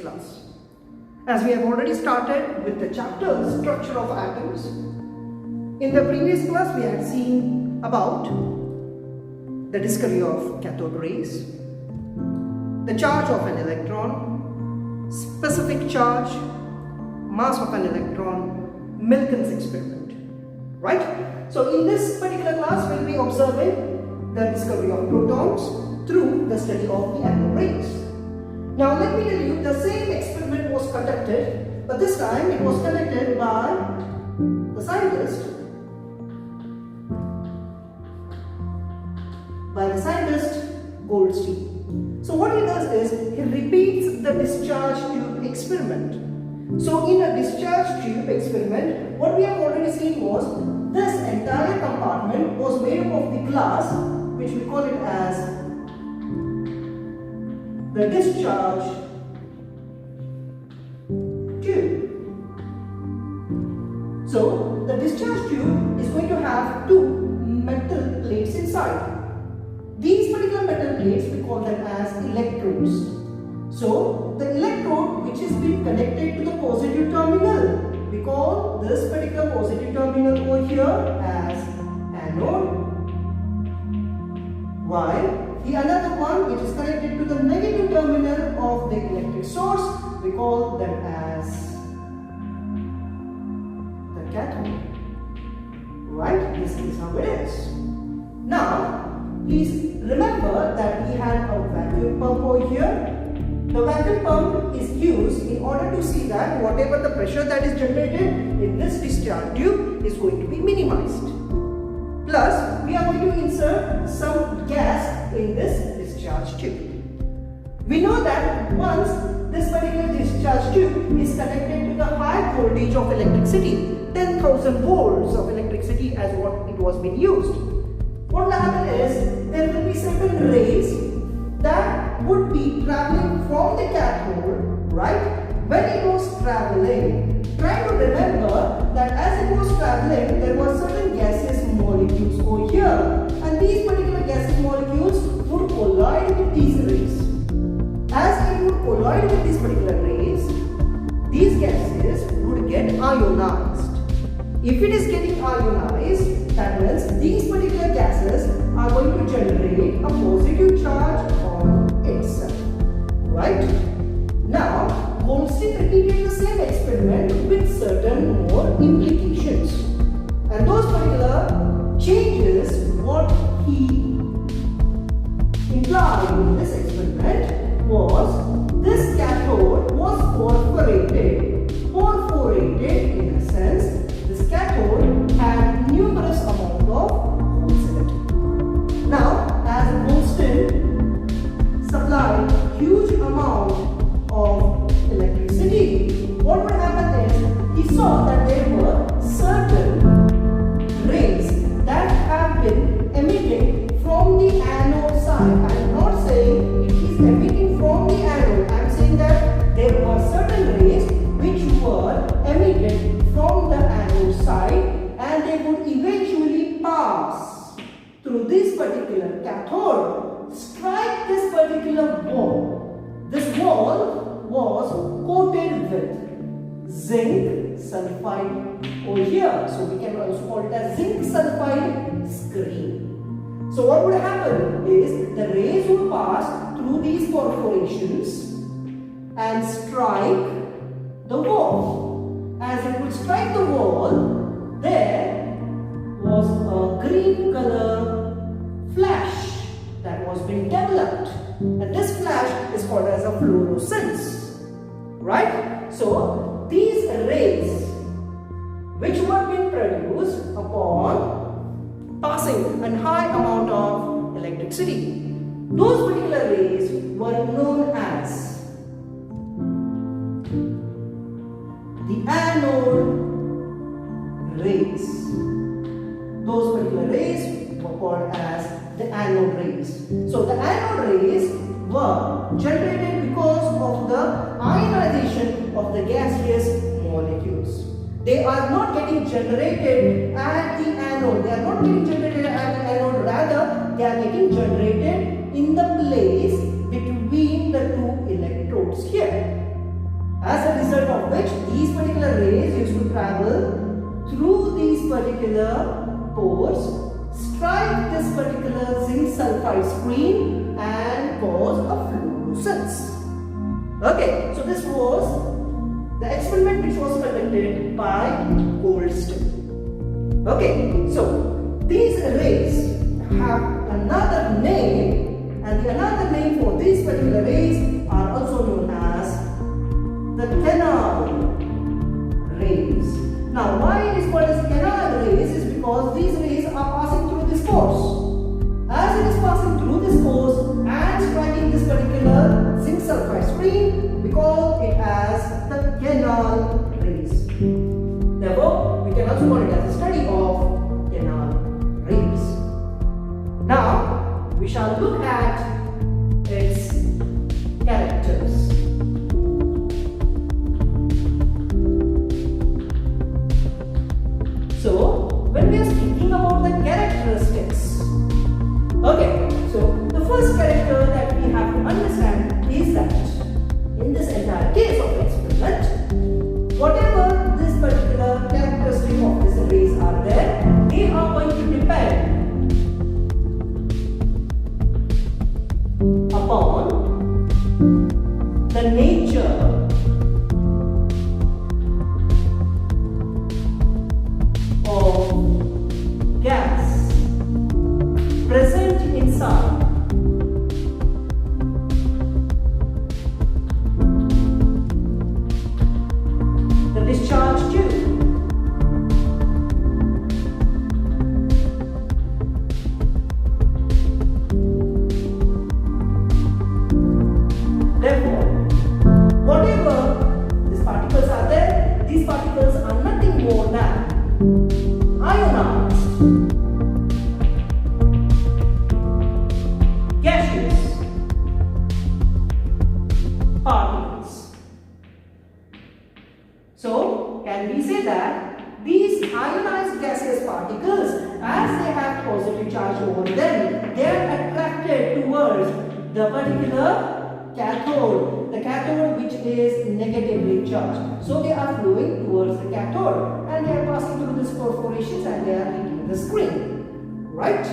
class. As we have already started with the chapter Structure of Atoms, in the previous class we had seen about the discovery of cathode rays, the charge of an electron, specific charge, mass of an electron, Milken's experiment, right? So in this particular class we will be observing the discovery of protons through the study of the anode rays. Now let me tell you, the same experiment was conducted, but this time it was conducted by the scientist Goldstein. So what he does is, he repeats the discharge tube experiment. So in a discharge tube experiment, what we have already seen was, this entire compartment was made up of the glass, which we call it as the discharge tube. So the discharge tube is going to have two metal plates inside. These particular metal plates, we call them as electrodes. So the electrode which is being connected to the positive terminal, we call this particular positive terminal over here as anode, while the another one which is connected to the negative terminal of the electric source, we call them as the cathode. Right? This is how it is. Now, please remember that we had a vacuum pump over here. The vacuum pump is used in order to see that whatever the pressure that is generated in this discharge tube is going to be minimized. Plus, we are going to insert some gas in this discharge tube. We know that once this particular discharge tube is connected to the high voltage of electricity, 10,000 volts of electricity as what it was being used, what will happen is, there will be certain rays that would be traveling from the cathode, right? When it was traveling, try to remember that as it was traveling, there were certain gaseous molecules over here, and these particular gaseous molecules would collide with these rays. As it would collide with these particular rays, these gases would get ionized. If it is getting ionized, that means these particular gases are going to generate a positive charge on itself, right? Now, Goldstein repeated the same experiment with certain more implications, and those particular changes, what he implied in this experiment was, this cathode was perforated in a sense. This cathode had numerous amount of holes in it. Now, as Goldstein supplied huge amount of electricity, what would happen is, he saw that there were certain rays that have been emitting from the anode side. I am not saying it is emitting from the anode. I am saying that there were certain rays which were emitted from the anode side, and they would eventually pass through this particular cathode, strike this particular wall. This wall was coated with zinc sulfide over here. So we can also call it as zinc sulfide screen. So what would happen is, the rays would pass through these perforations and strike the wall. As it would strike the wall, there was a green color flash that was being developed, and this flash is called as a fluorescence, right? So these rays which were being produced upon passing a high amount of electricity, those particular rays were known as the anode rays. Those particular rays were called as the anode rays. So the anode rays were generated because of the ionization of the gaseous molecules. They are not getting generated at the anode. They are not getting generated at the anode. Rather, they are getting generated in the place between the two electrodes here. as a result of which these particular rays used to travel through these particular pores, strike this particular zinc sulfide screen and cause a fluorescence. Okay, so this was the experiment which was conducted by Goldstone. Okay, so these rays have another name, and the another name for these particular rays are also known as the canal rays. Now, why it is called as canal rays is because these rays are passing through this pores. As it is passing through this pores and striking this particular zinc sulfide screen, we call it as the canal rays. Therefore, we can also call it as a study of canal rays. Now, we shall look at its characters. So, when we are speaking about the characteristics, okay, so the first character that we have to understand is that in this entire case of experiment, whatever this particular characteristic of these rays are there, they are going to depend upon the nature of gas present inside the discharge tube. Therefore, whatever these particles are there, these particles are nothing more than ionized gaseous particles. So, can we say that these ionized gaseous particles, as they have positive charge over them, they are attracted towards the particular cathode, the cathode which is negatively charged. So, they are flowing towards the cathode and they are passing through these perforations and they are hitting the screen. Right?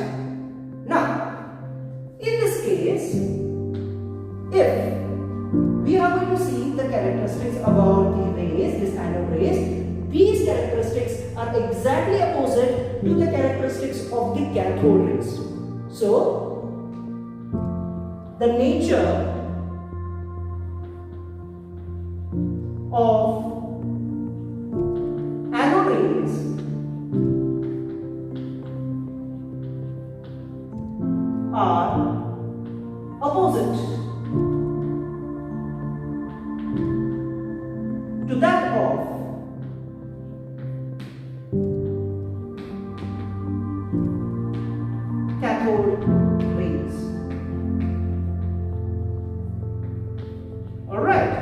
Now, in this case, if we are going to see the characteristics about the rays, these anode rays, these characteristics are exactly opposite to the characteristics of the cathode rays. So, the nature of anode rays are opposite to that of cathode rays. Alright,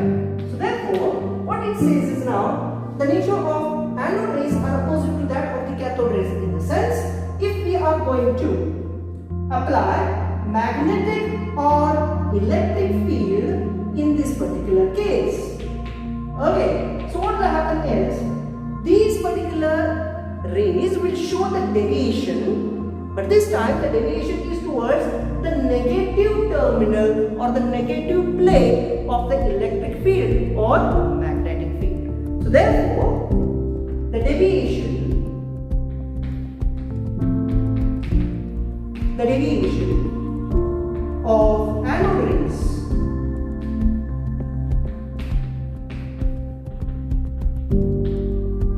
so therefore, what it says is now the nature of anode rays are opposite to that of the cathode rays, in the sense, if we are going to apply magnetic or electric field in this particular case. Okay, so what will happen is these particular rays will show the deviation, but this time the deviation is towards the negative terminal or the negative plate of the electric field or magnetic field. So therefore, the deviation of anode rays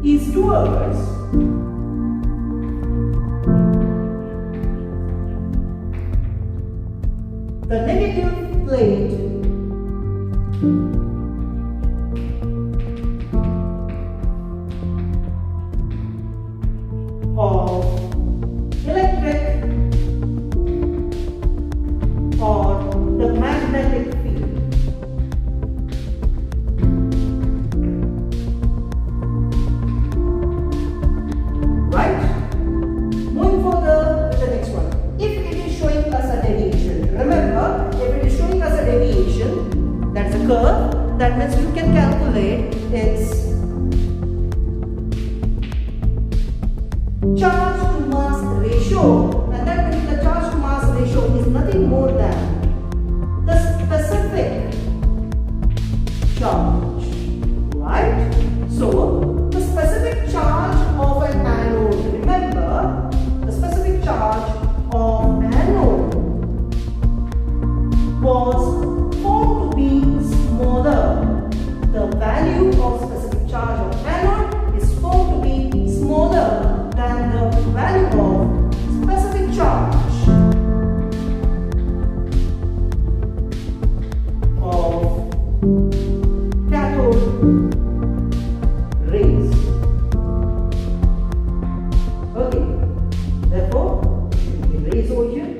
is towards the negative plate of electric or the magnetic field. that means you can calculate its charge to mass ratio, and that particular charge to mass ratio is nothing more than the specific charge, right? So the specific charge of an anode, remember, the specific charge of anode was found to be smaller. The value of specific charge of anode is found to be smaller than the value of specific charge of cathode rays. Okay, therefore, the rays over here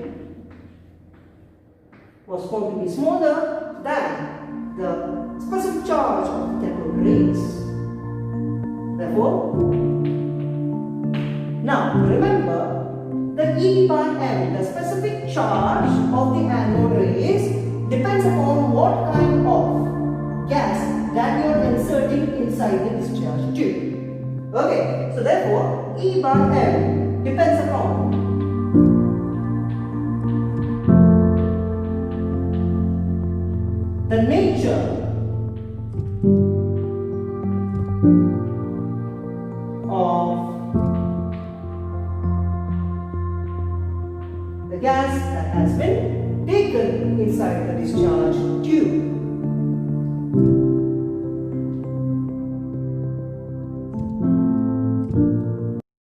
was found to be smaller than the specific charge of cathode rays. Therefore, now remember the E by M, the specific charge of the anode rays, depends upon what kind of gas that you are inserting inside the discharge tube. Okay, so therefore E by M depends upon the nature of the gas that has been taken inside the discharge tube.